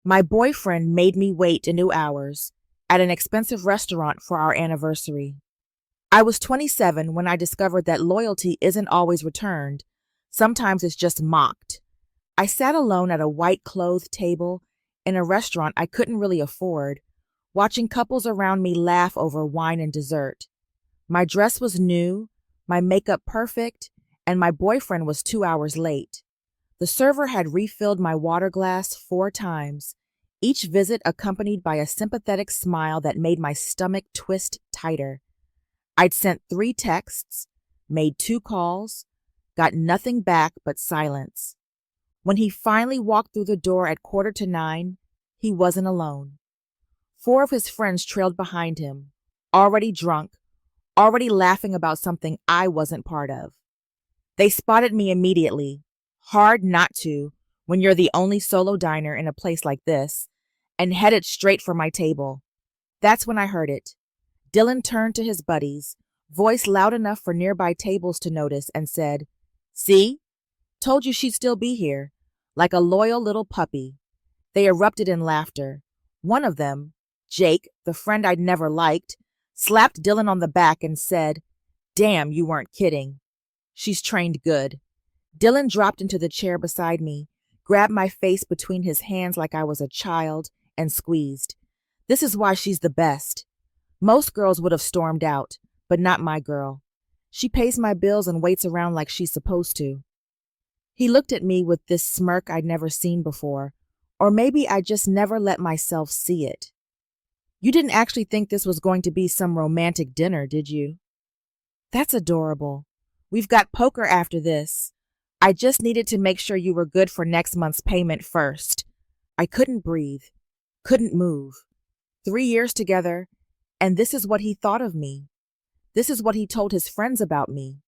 My boyfriend made me wait 2 hours at an expensive restaurant for our anniversary. I was 27 when I discovered that loyalty isn't always returned. Sometimes it's just mocked. I sat alone at a white-clothed table in a restaurant I couldn't really afford, watching couples around me laugh over wine and dessert. My dress was new, my makeup perfect, and my boyfriend was 2 hours late. The server had refilled my water glass 4 times, each visit accompanied by a sympathetic smile that made my stomach twist tighter. I'd sent 3 texts, made 2 calls, got nothing back but silence. When he finally walked through the door at 8:45, he wasn't alone. 4 of his friends trailed behind him, already drunk, already laughing about something I wasn't part of. They spotted me immediately. Hard not to when you're the only solo diner in a place like this, and headed straight for my table. That's when I heard it. Dylan turned to his buddies, voice loud enough for nearby tables to notice, and said, "See? Told you she'd still be here," like a loyal little puppy. They erupted in laughter. One of them, Jake, the friend I'd never liked, slapped Dylan on the back and said, "Damn, you weren't kidding. She's trained good." Dylan dropped into the chair beside me, grabbed my face between his hands like I was a child, and squeezed. "This is why she's the best. Most girls would have stormed out, but not my girl. She pays my bills and waits around like she's supposed to." He looked at me with this smirk I'd never seen before, or maybe I just never let myself see it. "You didn't actually think this was going to be some romantic dinner, did you?" "That's adorable. We've got poker after this. I just needed to make sure you were good for next month's payment first." I couldn't breathe, couldn't move. 3 years together, and this is what he thought of me. This is what he told his friends about me,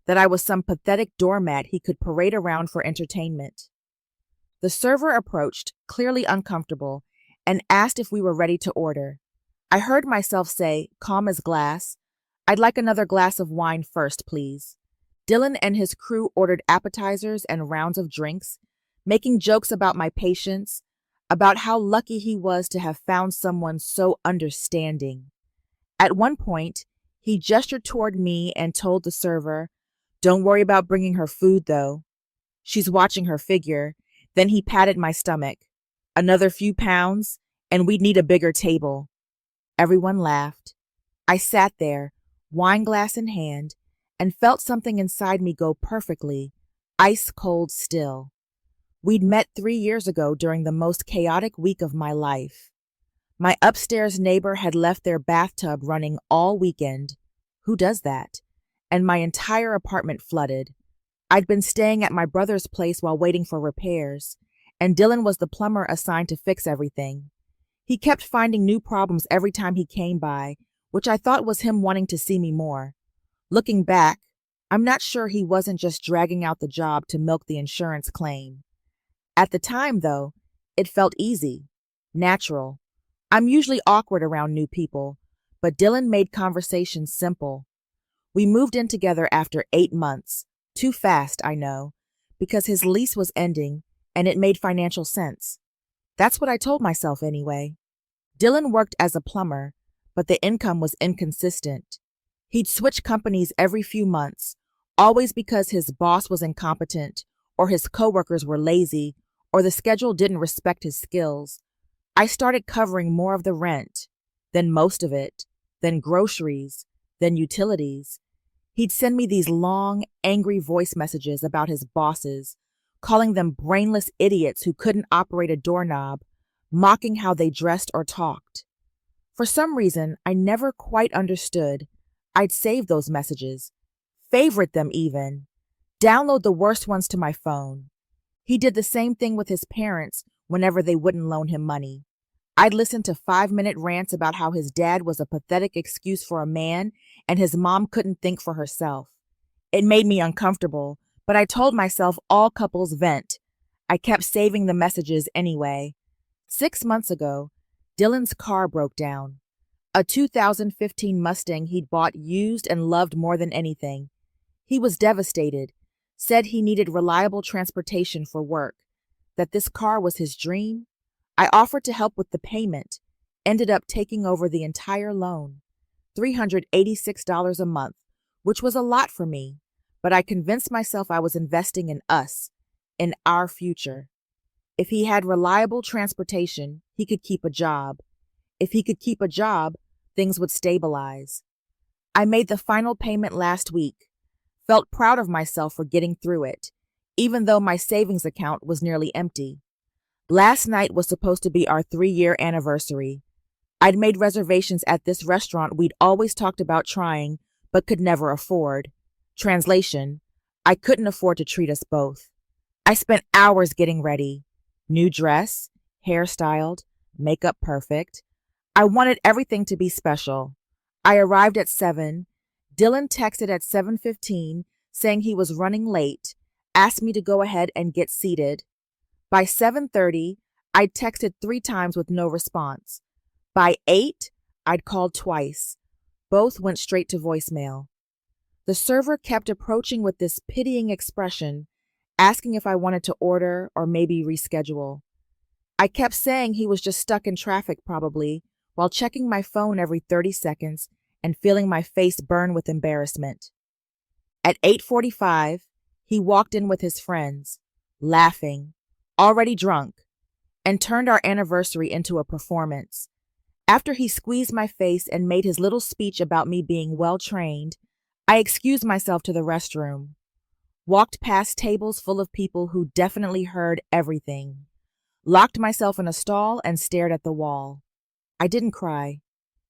that I was some pathetic doormat he could parade around for entertainment. The server approached, clearly uncomfortable, and asked if we were ready to order. I heard myself say, calm as glass, "I'd like another glass of wine first, please." Dylan and his crew ordered appetizers and rounds of drinks, making jokes about my patience, about how lucky he was to have found someone so understanding. At one point, he gestured toward me and told the server, "Don't worry about bringing her food, though. She's watching her figure." Then he patted my stomach. "Another few pounds, and we'd need a bigger table." Everyone laughed. I sat there, wine glass in hand, and felt something inside me go perfectly, ice cold still. We'd met 3 years ago during the most chaotic week of my life. My upstairs neighbor had left their bathtub running all weekend. Who does that? And my entire apartment flooded. I'd been staying at my brother's place while waiting for repairs, and Dylan was the plumber assigned to fix everything. He kept finding new problems every time he came by, which I thought was him wanting to see me more. Looking back, I'm not sure he wasn't just dragging out the job to milk the insurance claim. At the time, though, it felt easy, natural. I'm usually awkward around new people, but Dylan made conversation simple. We moved in together after 8 months. Too fast, I know, because his lease was ending and it made financial sense. That's what I told myself anyway. Dylan worked as a plumber, but the income was inconsistent. He'd switch companies every few months, always because his boss was incompetent, or his coworkers were lazy, or the schedule didn't respect his skills. I started covering more of the rent, then most of it, then groceries, then utilities. He'd send me these long, angry voice messages about his bosses, calling them brainless idiots who couldn't operate a doorknob, mocking how they dressed or talked. For some reason, I never quite understood. I'd save those messages, favorite them even, download the worst ones to my phone. He did the same thing with his parents whenever they wouldn't loan him money. I'd listen to 5-minute rants about how his dad was a pathetic excuse for a man and his mom couldn't think for herself. It made me uncomfortable, but I told myself all couples vent. I kept saving the messages anyway. 6 months ago, Dylan's car broke down. A 2015 Mustang he'd bought used and loved more than anything. He was devastated, said he needed reliable transportation for work, that this car was his dream. I offered to help with the payment, ended up taking over the entire loan, $386 a month, which was a lot for me, but I convinced myself I was investing in us, in our future. If he had reliable transportation, he could keep a job. If he could keep a job, things would stabilize. I made the final payment last week, felt proud of myself for getting through it, even though my savings account was nearly empty. Last night was supposed to be our 3-year anniversary. I'd made reservations at this restaurant we'd always talked about trying, but could never afford. Translation, I couldn't afford to treat us both. I spent hours getting ready. New dress, hairstyled, makeup perfect. I wanted everything to be special. I arrived at 7. Dylan texted at 7:15 saying he was running late, asked me to go ahead and get seated. By 7:30, I'd texted 3 times with no response. By 8, I'd called twice. Both went straight to voicemail. The server kept approaching with this pitying expression, asking if I wanted to order or maybe reschedule. I kept saying he was just stuck in traffic probably, while checking my phone every 30 seconds and feeling my face burn with embarrassment. At 8:45, he walked in with his friends, laughing, already drunk, and turned our anniversary into a performance. After he squeezed my face and made his little speech about me being well-trained, I excused myself to the restroom, walked past tables full of people who definitely heard everything, locked myself in a stall and stared at the wall. I didn't cry.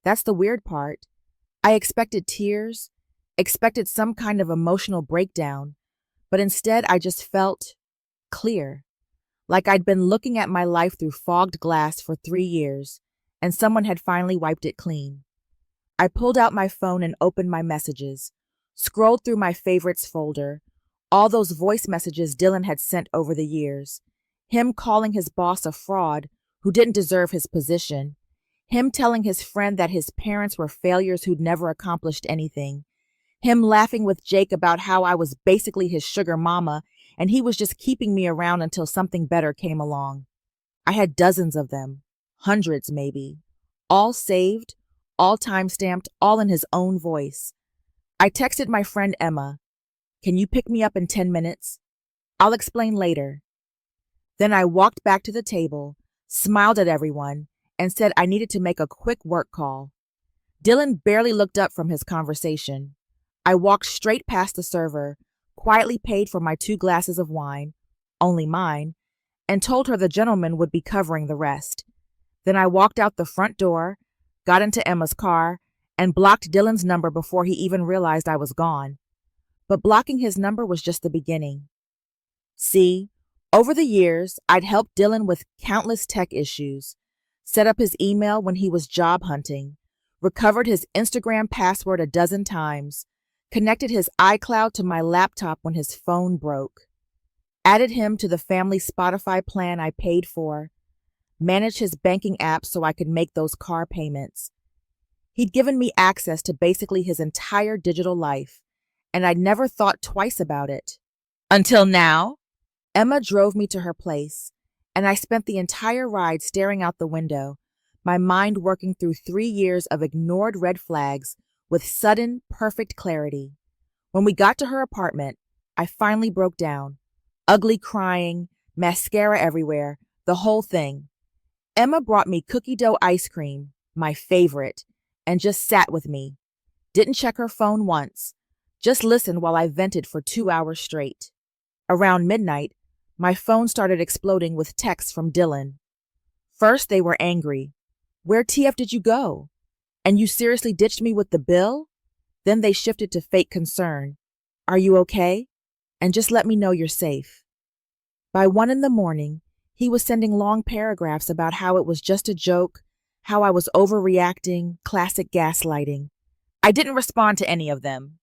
That's the weird part. I expected tears, expected some kind of emotional breakdown, but instead I just felt clear, like I'd been looking at my life through fogged glass for 3 years, and someone had finally wiped it clean. I pulled out my phone and opened my messages, scrolled through my favorites folder, all those voice messages Dylan had sent over the years, him calling his boss a fraud who didn't deserve his position, him telling his friend that his parents were failures who'd never accomplished anything, him laughing with Jake about how I was basically his sugar mama and he was just keeping me around until something better came along. I had dozens of them, hundreds maybe, all saved, all time-stamped, all in his own voice. I texted my friend Emma, "Can you pick me up in 10 minutes? I'll explain later." Then I walked back to the table, smiled at everyone, and said I needed to make a quick work call. Dylan barely looked up from his conversation. I walked straight past the server, quietly paid for my 2 glasses of wine, only mine, and told her the gentleman would be covering the rest. Then I walked out the front door, got into Emma's car, and blocked Dylan's number before he even realized I was gone. But blocking his number was just the beginning. See, over the years, I'd helped Dylan with countless tech issues, set up his email when he was job hunting, recovered his Instagram password a dozen times, connected his iCloud to my laptop when his phone broke, added him to the family Spotify plan I paid for, managed his banking app so I could make those car payments. He'd given me access to basically his entire digital life, and I'd never thought twice about it. Until now, Emma drove me to her place, and I spent the entire ride staring out the window, my mind working through 3 years of ignored red flags with sudden, perfect clarity. When we got to her apartment, I finally broke down, ugly crying, mascara everywhere, the whole thing. Emma brought me cookie dough ice cream, my favorite, and just sat with me. Didn't check her phone once, just listened while I vented for 2 hours straight. Around midnight, my phone started exploding with texts from Dylan. First, they were angry. "Where TF did you go? And you seriously ditched me with the bill?" Then they shifted to fake concern. "Are you okay? And just let me know you're safe." By 1 a.m, he was sending long paragraphs about how it was just a joke, how I was overreacting, classic gaslighting. I didn't respond to any of them.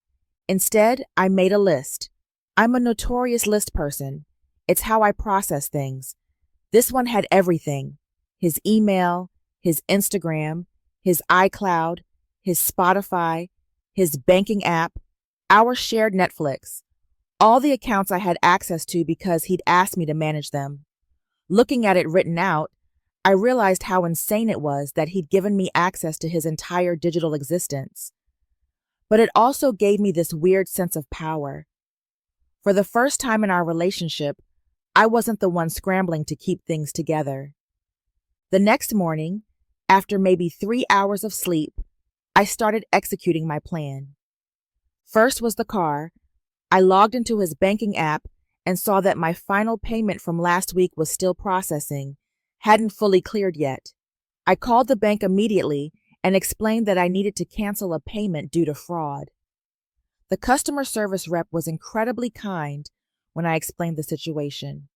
Instead, I made a list. I'm a notorious list person. It's how I process things. This one had everything: his email, his Instagram, his iCloud, his Spotify, his banking app, our shared Netflix, all the accounts I had access to because he'd asked me to manage them. Looking at it written out, I realized how insane it was that he'd given me access to his entire digital existence. But it also gave me this weird sense of power. For the first time in our relationship, I wasn't the one scrambling to keep things together. The next morning, after maybe 3 hours of sleep, I started executing my plan. First was the car. I logged into his banking app and saw that my final payment from last week was still processing, hadn't fully cleared yet. I called the bank immediately and explained that I needed to cancel a payment due to fraud. The customer service rep was incredibly kind when I explained the situation.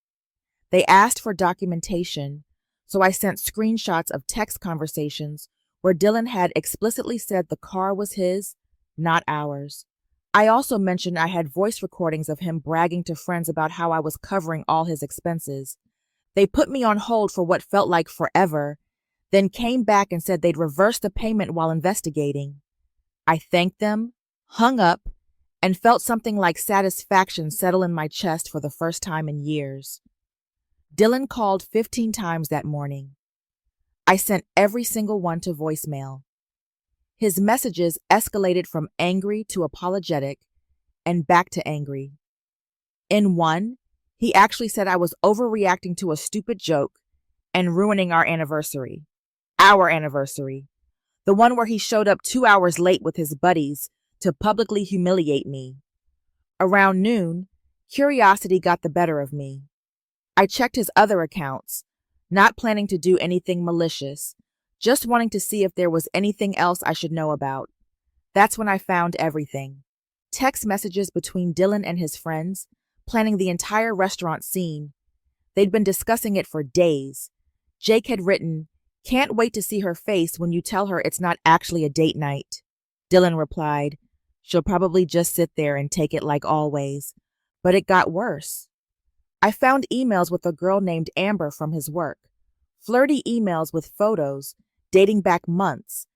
They asked for documentation, so I sent screenshots of text conversations where Dylan had explicitly said the car was his, not ours. I also mentioned I had voice recordings of him bragging to friends about how I was covering all his expenses. They put me on hold for what felt like forever, then came back and said they'd reverse the payment while investigating. I thanked them, hung up, and felt something like satisfaction settle in my chest for the first time in years. Dylan called 15 times that morning. I sent every single one to voicemail. His messages escalated from angry to apologetic and back to angry. In one, he actually said I was overreacting to a stupid joke and ruining our anniversary. Our anniversary. The one where he showed up 2 hours late with his buddies to publicly humiliate me. Around noon, curiosity got the better of me. I checked his other accounts, not planning to do anything malicious, just wanting to see if there was anything else I should know about. That's when I found everything. Text messages between Dylan and his friends, planning the entire restaurant scene. They'd been discussing it for days. Jake had written, "Can't wait to see her face when you tell her it's not actually a date night." Dylan replied, "She'll probably just sit there and take it like always." But it got worse. I found emails with a girl named Amber from his work. Flirty emails with photos, dating back months.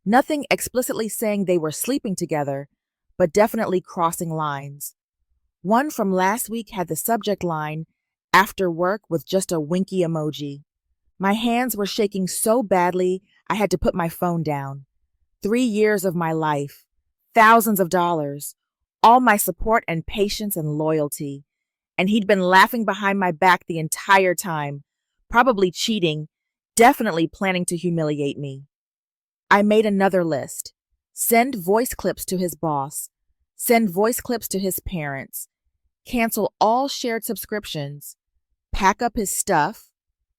Nothing explicitly saying they were sleeping together, but definitely crossing lines. One from last week had the subject line, "After work," with just a winky emoji. My hands were shaking so badly, I had to put my phone down. 3 years of my life, thousands of dollars, all my support and patience and loyalty. And he'd been laughing behind my back the entire time, probably cheating, definitely planning to humiliate me. I made another list. Send voice clips to his boss. Send voice clips to his parents. Cancel all shared subscriptions. Pack up his stuff.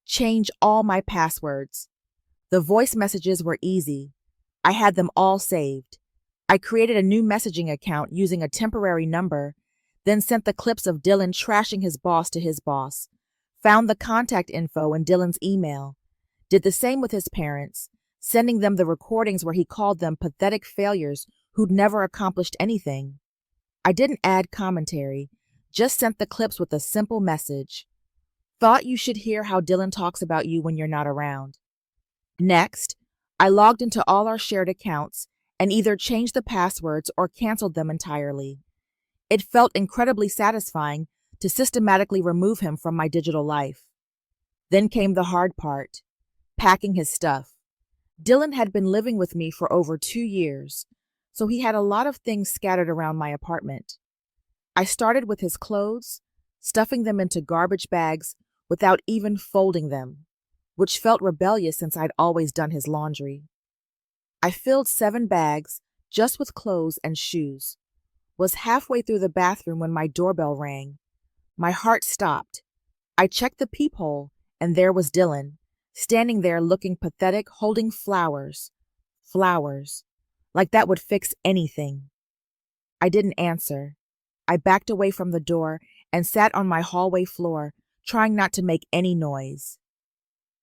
Change all my passwords. The voice messages were easy. I had them all saved. I created a new messaging account using a temporary number, then sent the clips of Dylan trashing his boss to his boss. Found the contact info in Dylan's email. Did the same with his parents, sending them the recordings where he called them pathetic failures who'd never accomplished anything. I didn't add commentary, just sent the clips with a simple message. Thought you should hear how Dylan talks about you when you're not around. Next, I logged into all our shared accounts and either changed the passwords or canceled them entirely. It felt incredibly satisfying to systematically remove him from my digital life. Then came the hard part, packing his stuff. Dylan had been living with me for over 2 years, so he had a lot of things scattered around my apartment. I started with his clothes, stuffing them into garbage bags without even folding them, which felt rebellious since I'd always done his laundry. I filled 7 bags just with clothes and shoes. Was halfway through the bathroom when my doorbell rang. My heart stopped. I checked the peephole, and there was Dylan, standing there looking pathetic, holding flowers. Flowers. Like that would fix anything. I didn't answer. I backed away from the door and sat on my hallway floor, trying not to make any noise.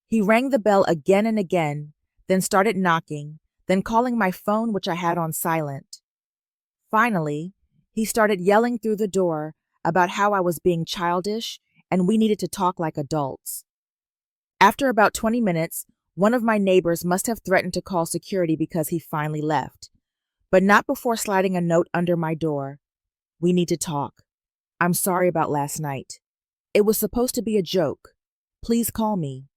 He rang the bell again and again, then started knocking, then calling my phone, which I had on silent. Finally, he started yelling through the door about how I was being childish and we needed to talk like adults. After about 20 minutes, one of my neighbors must have threatened to call security because he finally left, but not before sliding a note under my door. "We need to talk. I'm sorry about last night. It was supposed to be a joke. Please call me."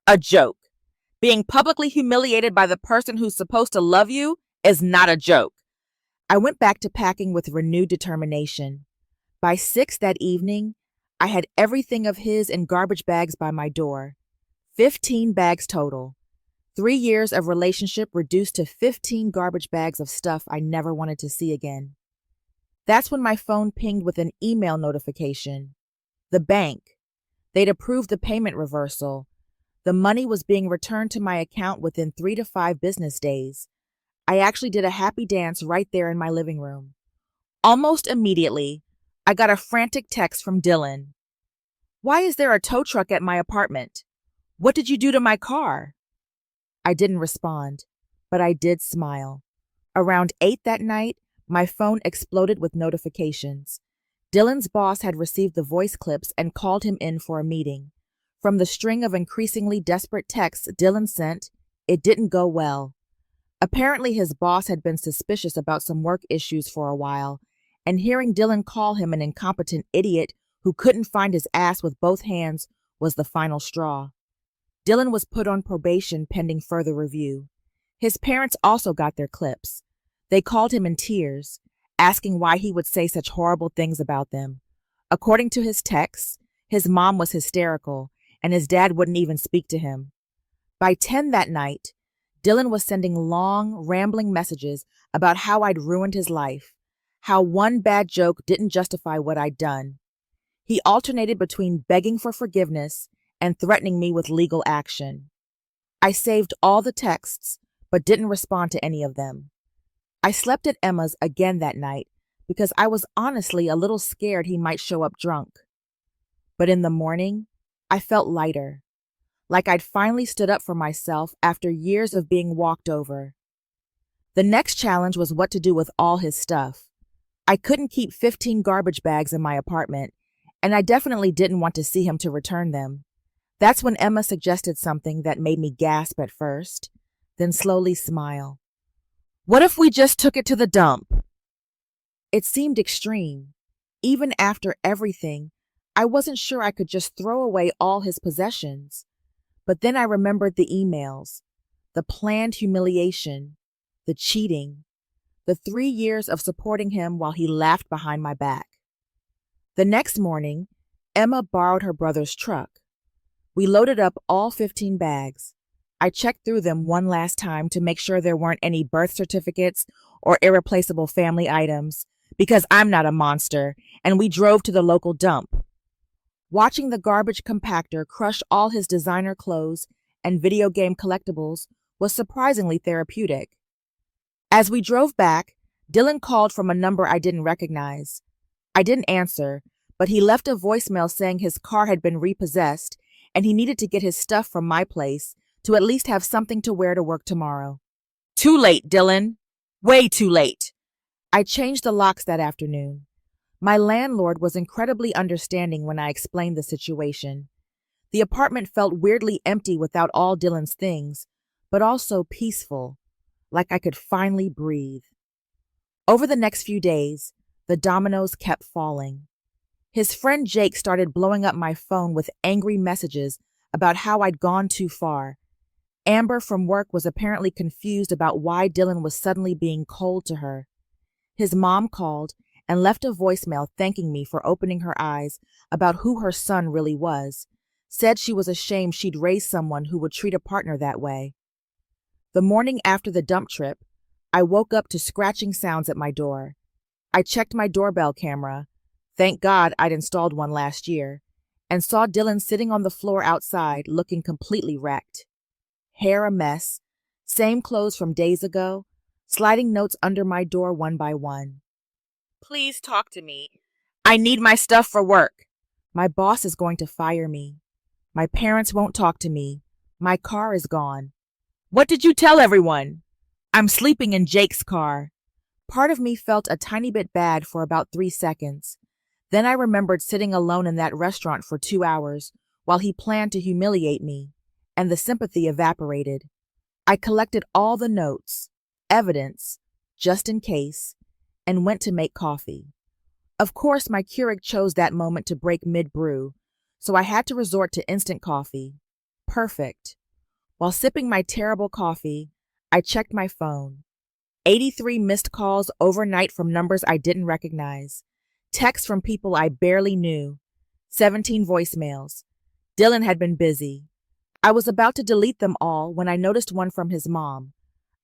A joke. Being publicly humiliated by the person who's supposed to love you is not a joke. I went back to packing with renewed determination. By 6 that evening, I had everything of his in garbage bags by my door. 15 bags total. 3 years of relationship reduced to 15 garbage bags of stuff I never wanted to see again. That's when my phone pinged with an email notification. The bank. They'd approved the payment reversal. The money was being returned to my account within 3 to 5 business days. I actually did a happy dance right there in my living room. Almost immediately, I got a frantic text from Dylan. "Why is there a tow truck at my apartment? What did you do to my car?" I didn't respond, but I did smile. Around 8 that night, my phone exploded with notifications. Dylan's boss had received the voice clips and called him in for a meeting. From the string of increasingly desperate texts Dylan sent, it didn't go well. Apparently his boss had been suspicious about some work issues for a while, and hearing Dylan call him an incompetent idiot who couldn't find his ass with both hands was the final straw. Dylan was put on probation pending further review. His parents also got their clips. They called him in tears, asking why he would say such horrible things about them. According to his texts, his mom was hysterical, and his dad wouldn't even speak to him. By 10 that night, Dylan was sending long, rambling messages about how I'd ruined his life, how one bad joke didn't justify what I'd done. He alternated between begging for forgiveness and threatening me with legal action. I saved all the texts, but didn't respond to any of them. I slept at Emma's again that night because I was honestly a little scared he might show up drunk. But in the morning, I felt lighter, like I'd finally stood up for myself after years of being walked over. The next challenge was what to do with all his stuff. I couldn't keep 15 garbage bags in my apartment, and I definitely didn't want to see him to return them. That's when Emma suggested something that made me gasp at first, then slowly smile. "What if we just took it to the dump?" It seemed extreme. Even after everything, I wasn't sure I could just throw away all his possessions. But then I remembered the emails, the planned humiliation, the cheating, the 3 years of supporting him while he laughed behind my back. The next morning, Emma borrowed her brother's truck. We loaded up all 15 bags. I checked through them one last time to make sure there weren't any birth certificates or irreplaceable family items, because I'm not a monster, and we drove to the local dump. Watching the garbage compactor crush all his designer clothes and video game collectibles was surprisingly therapeutic. As we drove back, Dylan called from a number I didn't recognize. I didn't answer, but he left a voicemail saying his car had been repossessed and he needed to get his stuff from my place to at least have something to wear to work tomorrow. "Too late, Dylan. Way too late." I changed the locks that afternoon. My landlord was incredibly understanding when I explained the situation. The apartment felt weirdly empty without all Dylan's things, but also peaceful, like I could finally breathe. Over the next few days, the dominoes kept falling. His friend Jake started blowing up my phone with angry messages about how I'd gone too far. Amber from work was apparently confused about why Dylan was suddenly being cold to her. His mom called and left a voicemail thanking me for opening her eyes about who her son really was, said she was ashamed she'd raised someone who would treat a partner that way. The morning after the dump trip, I woke up to scratching sounds at my door. I checked my doorbell camera, thank God I'd installed one last year, and saw Dylan sitting on the floor outside looking completely wrecked. Hair a mess, same clothes from days ago, sliding notes under my door one by one. "Please talk to me. I need my stuff for work. My boss is going to fire me. My parents won't talk to me. My car is gone. What did you tell everyone? I'm sleeping in Jake's car." Part of me felt a tiny bit bad for about 3 seconds. Then I remembered sitting alone in that restaurant for 2 hours while he planned to humiliate me, and the sympathy evaporated. I collected all the notes, evidence, just in case, and went to make coffee. Of course, my Keurig chose that moment to break mid-brew, so I had to resort to instant coffee. Perfect. While sipping my terrible coffee, I checked my phone. 83 missed calls overnight from numbers I didn't recognize. Texts from people I barely knew. 17 voicemails. Dylan had been busy. I was about to delete them all when I noticed one from his mom.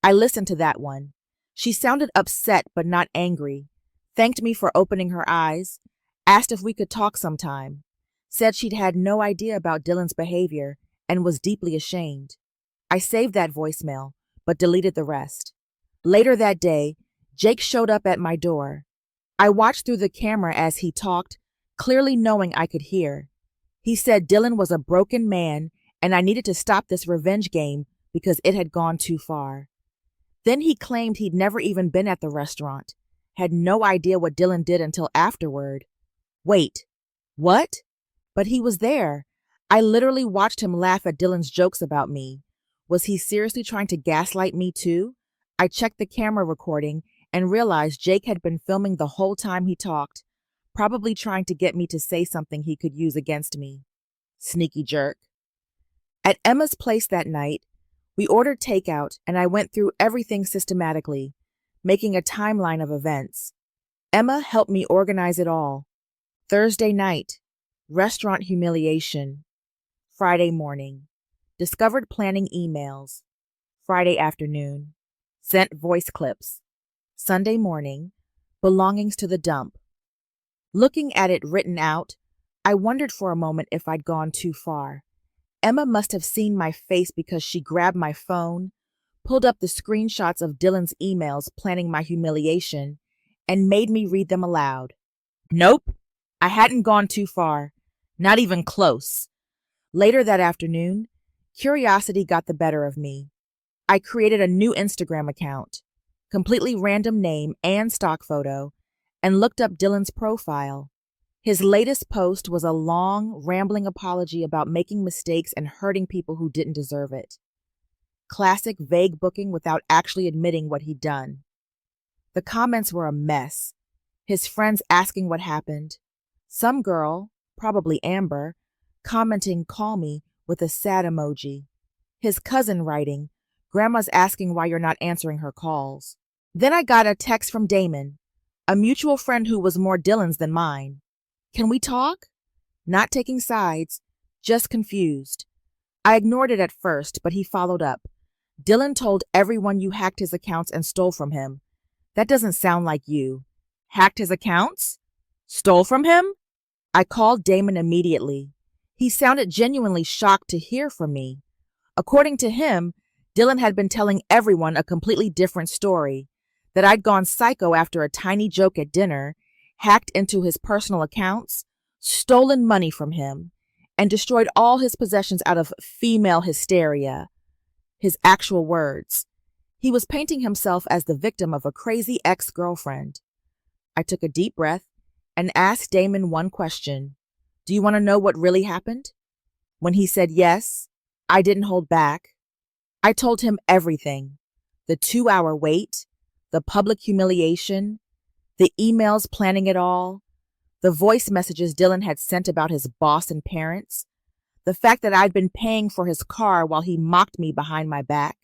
I listened to that one. She sounded upset but not angry, thanked me for opening her eyes, asked if we could talk sometime, said she'd had no idea about Dylan's behavior and was deeply ashamed. I saved that voicemail, but deleted the rest. Later that day, Jake showed up at my door. I watched through the camera as he talked, clearly knowing I could hear. He said Dylan was a broken man and I needed to stop this revenge game because it had gone too far. Then he claimed he'd never even been at the restaurant, had no idea what Dylan did until afterward. Wait, what? But he was there. I literally watched him laugh at Dylan's jokes about me. Was he seriously trying to gaslight me too? I checked the camera recording and realized Jake had been filming the whole time he talked, probably trying to get me to say something he could use against me. Sneaky jerk. At Emma's place that night, we ordered takeout and I went through everything systematically, making a timeline of events. Emma helped me organize it all. Thursday night, restaurant humiliation. Friday morning, discovered planning emails. Friday afternoon, sent voice clips. Sunday morning, belongings to the dump. Looking at it written out, I wondered for a moment if I'd gone too far. Emma must have seen my face because she grabbed my phone, pulled up the screenshots of Dylan's emails planning my humiliation, and made me read them aloud. Nope, I hadn't gone too far. Not even close. Later that afternoon, curiosity got the better of me. I created a new Instagram account, completely random name and stock photo, and looked up Dylan's profile. His latest post was a long, rambling apology about making mistakes and hurting people who didn't deserve it. Classic vague booking without actually admitting what he'd done. The comments were a mess. His friends asking what happened. Some girl, probably Amber, commenting "call me" with a sad emoji. His cousin writing, "Grandma's asking why you're not answering her calls." Then I got a text from Damon, a mutual friend who was more Dylan's than mine. Can we talk? Not taking sides, just confused. I ignored it at first, but he followed up. Dylan told everyone you hacked his accounts and stole from him. That doesn't sound like you. Hacked his accounts? Stole from him? I called Damon immediately. He sounded genuinely shocked to hear from me. According to him, Dylan had been telling everyone a completely different story, that I'd gone psycho after a tiny joke at dinner, hacked into his personal accounts, stolen money from him, and destroyed all his possessions out of female hysteria. His actual words. He was painting himself as the victim of a crazy ex-girlfriend. I took a deep breath and asked Damon one question. Do you want to know what really happened? When he said yes, I didn't hold back. I told him everything. The 2-hour wait, the public humiliation, the emails planning it all, the voice messages Dylan had sent about his boss and parents, the fact that I'd been paying for his car while he mocked me behind my back.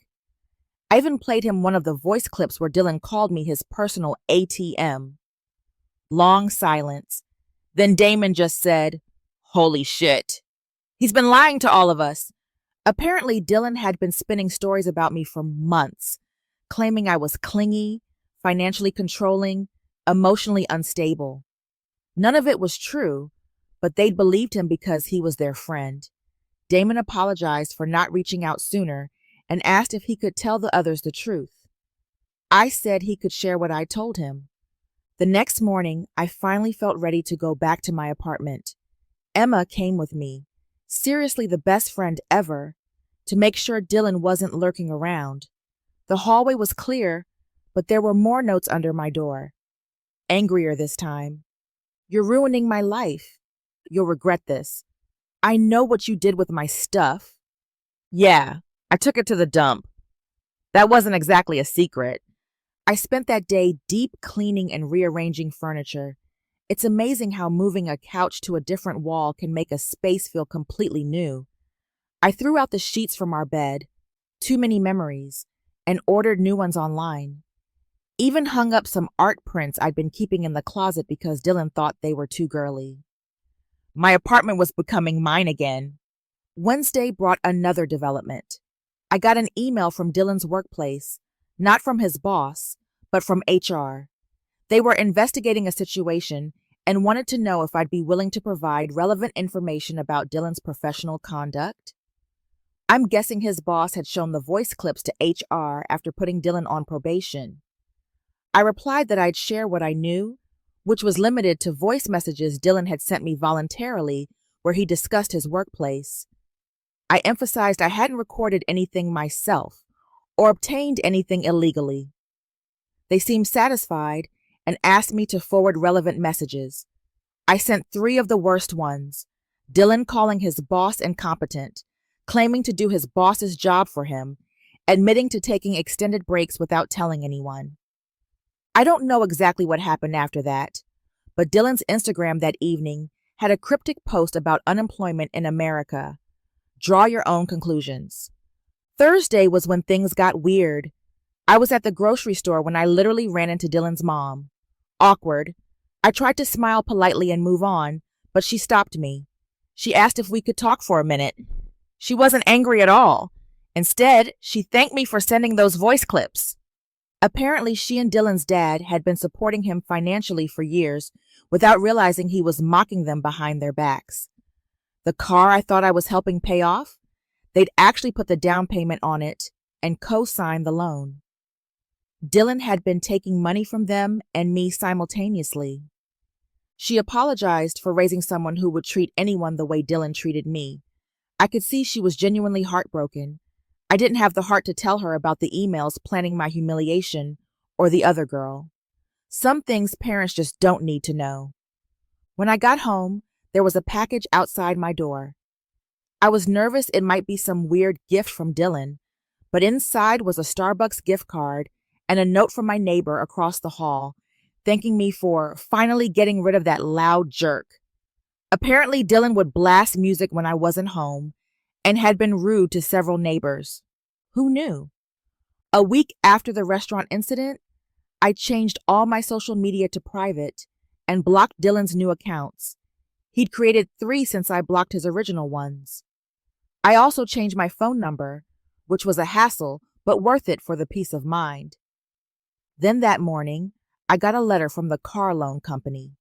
I even played him one of the voice clips where Dylan called me his personal ATM. Long silence. Then Damon just said, "Holy shit. He's been lying to all of us." Apparently, Dylan had been spinning stories about me for months, claiming I was clingy, financially controlling, emotionally unstable. None of it was true, but they'd believed him because he was their friend. Damon apologized for not reaching out sooner and asked if he could tell the others the truth. I said he could share what I told him. The next morning, I finally felt ready to go back to my apartment. Emma came with me, seriously the best friend ever, to make sure Dylan wasn't lurking around. The hallway was clear, but there were more notes under my door. Angrier this time. "You're ruining my life. You'll regret this. I know what you did with my stuff." Yeah, I took it to the dump. That wasn't exactly a secret. I spent that day deep cleaning and rearranging furniture. It's amazing how moving a couch to a different wall can make a space feel completely new. I threw out the sheets from our bed, too many memories, and ordered new ones online. Even hung up some art prints I'd been keeping in the closet because Dylan thought they were too girly. My apartment was becoming mine again. Wednesday brought another development. I got an email from Dylan's workplace, not from his boss, but from HR. They were investigating a situation and wanted to know if I'd be willing to provide relevant information about Dylan's professional conduct. I'm guessing his boss had shown the voice clips to HR after putting Dylan on probation. I replied that I'd share what I knew, which was limited to voice messages Dylan had sent me voluntarily where he discussed his workplace. I emphasized I hadn't recorded anything myself or obtained anything illegally. They seemed satisfied and asked me to forward relevant messages. I sent 3 of the worst ones: Dylan calling his boss incompetent, claiming to do his boss's job for him, admitting to taking extended breaks without telling anyone. I don't know exactly what happened after that, but Dylan's Instagram that evening had a cryptic post about unemployment in America. Draw your own conclusions. Thursday was when things got weird. I was at the grocery store when I literally ran into Dylan's mom. Awkward. I tried to smile politely and move on, but she stopped me. She asked if we could talk for a minute. She wasn't angry at all. Instead, she thanked me for sending those voice clips. Apparently, she and Dylan's dad had been supporting him financially for years without realizing he was mocking them behind their backs. The car I thought I was helping pay off, they'd actually put the down payment on it and co-signed the loan. Dylan had been taking money from them and me simultaneously. She apologized for raising someone who would treat anyone the way Dylan treated me. I could see she was genuinely heartbroken. I didn't have the heart to tell her about the emails planning my humiliation or the other girl. Some things parents just don't need to know. When I got home, there was a package outside my door. I was nervous it might be some weird gift from Dylan, but inside was a Starbucks gift card and a note from my neighbor across the hall, thanking me for finally getting rid of that loud jerk. Apparently, Dylan would blast music when I wasn't home and had been rude to several neighbors. Who knew? A week after the restaurant incident, I changed all my social media to private and blocked Dylan's new accounts. He'd created 3 since I blocked his original ones. I also changed my phone number, which was a hassle, but worth it for the peace of mind. Then that morning, I got a letter from the car loan company.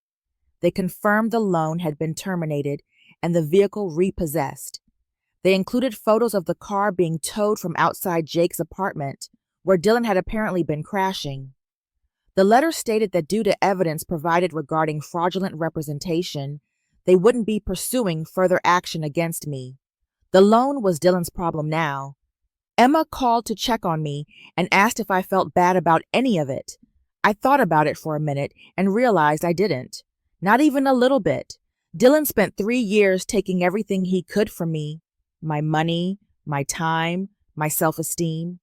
They confirmed the loan had been terminated and the vehicle repossessed. They included photos of the car being towed from outside Jake's apartment, where Dylan had apparently been crashing. The letter stated that due to evidence provided regarding fraudulent representation, they wouldn't be pursuing further action against me. The loan was Dylan's problem now. Emma called to check on me and asked if I felt bad about any of it. I thought about it for a minute and realized I didn't. Not even a little bit. Dylan spent 3 years taking everything he could from me. My money, my time, my self-esteem.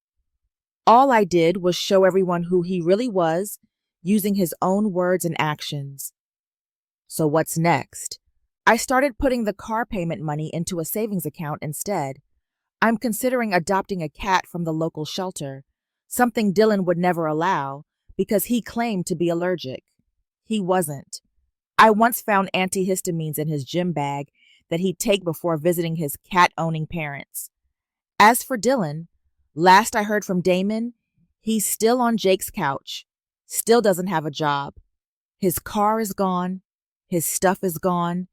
All I did was show everyone who he really was, using his own words and actions. So what's next? I started putting the car payment money into a savings account instead. I'm considering adopting a cat from the local shelter, something Dylan would never allow because he claimed to be allergic. He wasn't. I once found antihistamines in his gym bag that he'd take before visiting his cat-owning parents. As for Dylan, last I heard from Damon, he's still on Jake's couch, still doesn't have a job. His car is gone, his stuff is gone,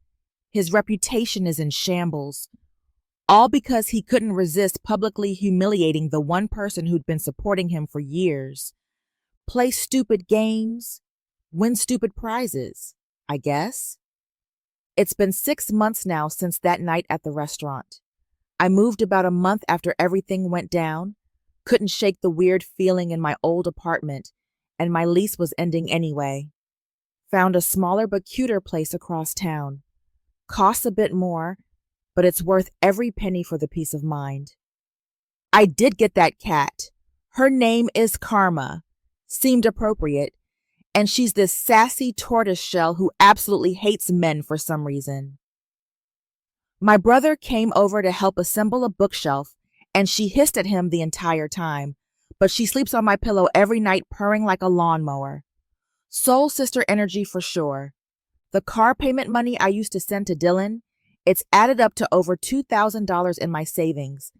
his reputation is in shambles, all because he couldn't resist publicly humiliating the one person who'd been supporting him for years. Play stupid games, win stupid prizes, I guess. It's been 6 months now since that night at the restaurant. I moved about a month after everything went down, couldn't shake the weird feeling in my old apartment, and my lease was ending anyway. Found a smaller but cuter place across town. Costs a bit more, but it's worth every penny for the peace of mind. I did get that cat. Her name is Karma. Seemed appropriate. And she's this sassy tortoiseshell who absolutely hates men for some reason. My brother came over to help assemble a bookshelf and she hissed at him the entire time, but she sleeps on my pillow every night purring like a lawnmower. Soul sister energy for sure. The car payment money I used to send to Dylan, it's added up to over $2,000 in my savings.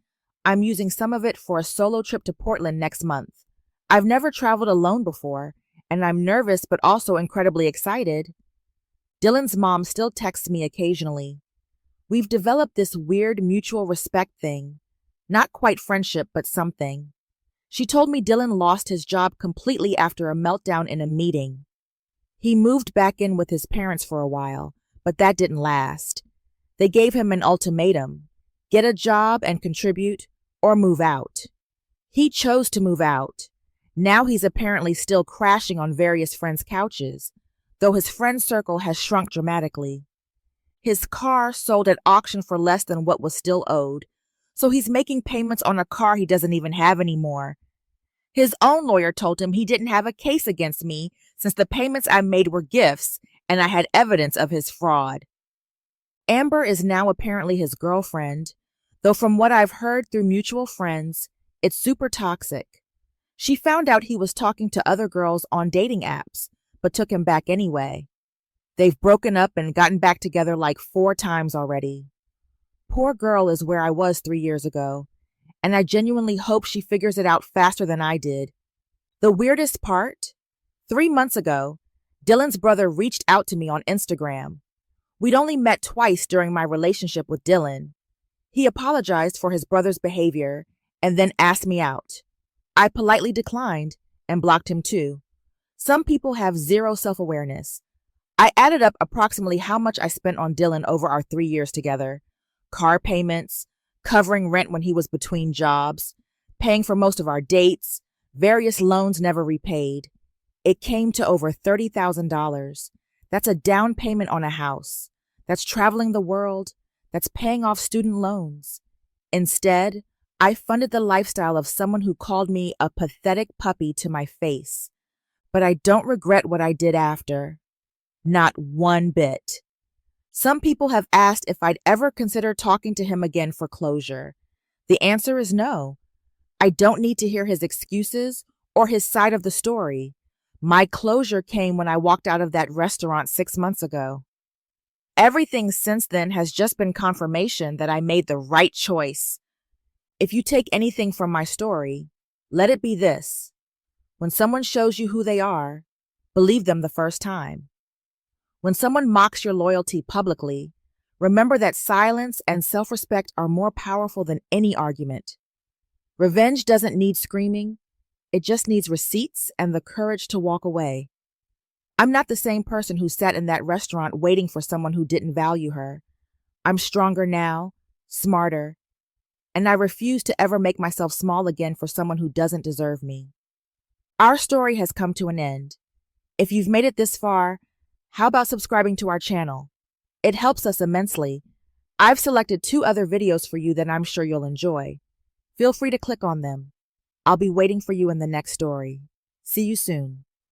I'm using some of it for a solo trip to Portland next month. I've never traveled alone before, and I'm nervous but also incredibly excited. Dylan's mom still texts me occasionally. We've developed this weird mutual respect thing. Not quite friendship, but something. She told me Dylan lost his job completely after a meltdown in a meeting. He moved back in with his parents for a while, but that didn't last. They gave him an ultimatum: get a job and contribute, or move out. He chose to move out. Now he's apparently still crashing on various friends' couches, though his friend circle has shrunk dramatically. His car sold at auction for less than what was still owed, so he's making payments on a car he doesn't even have anymore. His own lawyer told him he didn't have a case against me since the payments I made were gifts and I had evidence of his fraud. Amber is now apparently his girlfriend, though from what I've heard through mutual friends, it's super toxic. She found out he was talking to other girls on dating apps, but took him back anyway. They've broken up and gotten back together like 4 times already. Poor girl is where I was 3 years ago, and I genuinely hope she figures it out faster than I did. The weirdest part? 3 months ago, Dylan's brother reached out to me on Instagram. We'd only met twice during my relationship with Dylan. He apologized for his brother's behavior and then asked me out. I politely declined and blocked him too. Some people have zero self-awareness. I added up approximately how much I spent on Dylan over our 3 years together. Car payments, covering rent when he was between jobs, paying for most of our dates, various loans never repaid. It came to over $30,000. That's a down payment on a house. That's traveling the world. That's paying off student loans. Instead, I funded the lifestyle of someone who called me a pathetic puppy to my face. But I don't regret what I did after. Not one bit. Some people have asked if I'd ever consider talking to him again for closure. The answer is no. I don't need to hear his excuses or his side of the story. My closure came when I walked out of that restaurant 6 months ago. Everything since then has just been confirmation that I made the right choice. If you take anything from my story, let it be this. When someone shows you who they are, believe them the first time. When someone mocks your loyalty publicly, remember that silence and self-respect are more powerful than any argument. Revenge doesn't need screaming. It just needs receipts and the courage to walk away. I'm not the same person who sat in that restaurant waiting for someone who didn't value her. I'm stronger now, smarter, and I refuse to ever make myself small again for someone who doesn't deserve me. Our story has come to an end. If you've made it this far, how about subscribing to our channel? It helps us immensely. I've selected 2 other videos for you that I'm sure you'll enjoy. Feel free to click on them. I'll be waiting for you in the next story. See you soon.